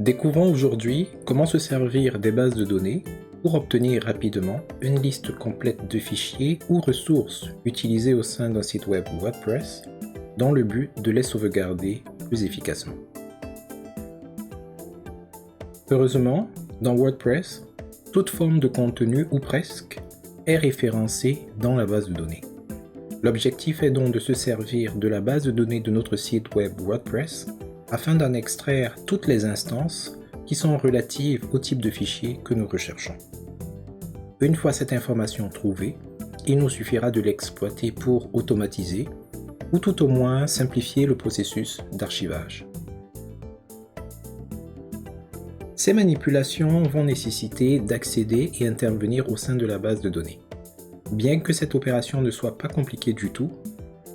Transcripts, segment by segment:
Découvrons aujourd'hui comment se servir des bases de données pour obtenir rapidement une liste complète de fichiers ou ressources utilisées au sein d'un site web WordPress dans le but de les sauvegarder plus efficacement. Heureusement, dans WordPress, toute forme de contenu ou presque est référencée dans la base de données. L'objectif est donc de se servir de la base de données de notre site web WordPress afin d'en extraire toutes les instances qui sont relatives au type de fichier que nous recherchons. Une fois cette information trouvée, il nous suffira de l'exploiter pour automatiser ou tout au moins simplifier le processus d'archivage. Ces manipulations vont nécessiter d'accéder et intervenir au sein de la base de données. Bien que cette opération ne soit pas compliquée du tout,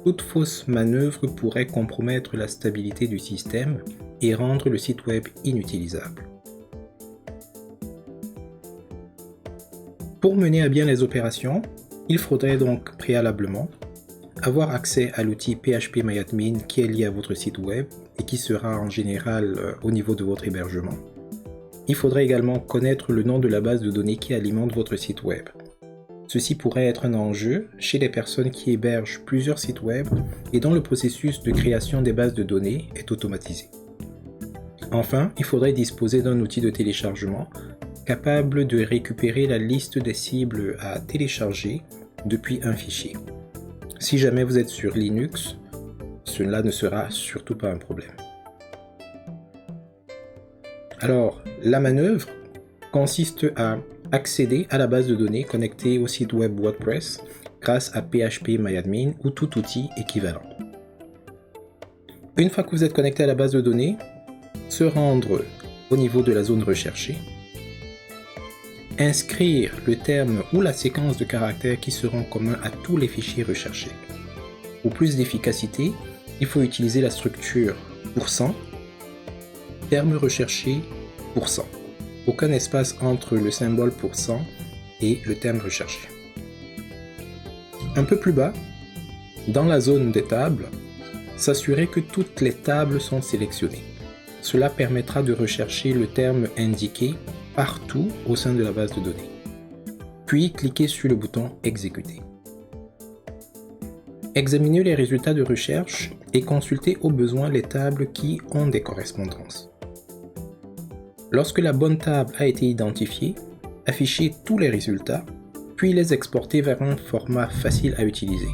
toute fausse manœuvre pourrait compromettre la stabilité du système et rendre le site web inutilisable. Pour mener à bien les opérations, il faudrait donc préalablement avoir accès à l'outil PHPMyAdmin qui est lié à votre site web et qui sera en général au niveau de votre hébergement. Il faudrait également connaître le nom de la base de données qui alimente votre site web. Ceci pourrait être un enjeu chez les personnes qui hébergent plusieurs sites web et dont le processus de création des bases de données est automatisé. Enfin, il faudrait disposer d'un outil de téléchargement capable de récupérer la liste des cibles à télécharger depuis un fichier. Si jamais vous êtes sur Linux, cela ne sera surtout pas un problème. Alors, la manœuvre consiste à accéder à la base de données connectée au site web WordPress grâce à PHPMyAdmin ou tout outil équivalent. Une fois que vous êtes connecté à la base de données, se rendre au niveau de la zone recherchée, inscrire le terme ou la séquence de caractères qui seront communs à tous les fichiers recherchés. Pour plus d'efficacité, il faut utiliser la structure %, terme recherché %. Aucun espace entre le symbole %, et le terme recherché. Un peu plus bas, dans la zone des tables, s'assurer que toutes les tables sont sélectionnées. Cela permettra de rechercher le terme indiqué partout au sein de la base de données. Puis cliquez sur le bouton Exécuter. Examinez les résultats de recherche et consultez au besoin les tables qui ont des correspondances. Lorsque la bonne table a été identifiée, affichez tous les résultats, puis les exportez vers un format facile à utiliser.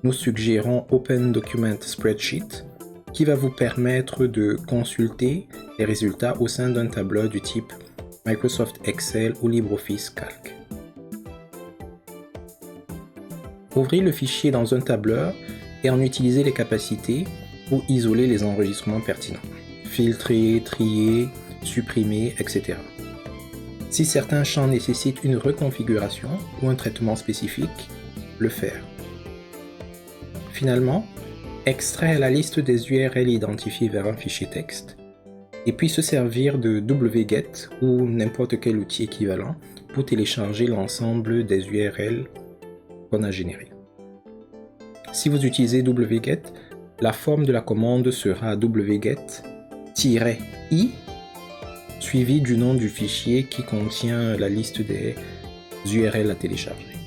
Nous suggérons Open Document Spreadsheet, qui va vous permettre de consulter les résultats au sein d'un tableur du type Microsoft Excel ou LibreOffice Calc. Ouvrez le fichier dans un tableur et en utilisez les capacités pour isoler les enregistrements pertinents. Filtrer, trier, supprimer, etc. Si certains champs nécessitent une reconfiguration ou un traitement spécifique, le faire. Finalement, extraire la liste des URL identifiées vers un fichier texte, et puis se servir de wget ou n'importe quel outil équivalent pour télécharger l'ensemble des URL qu'on a générées. Si vous utilisez wget, la forme de la commande sera wget-i suivi du nom du fichier qui contient la liste des URL à télécharger.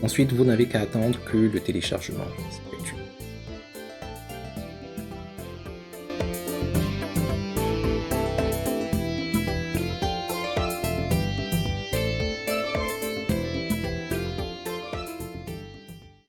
Ensuite, vous n'avez qu'à attendre que le téléchargement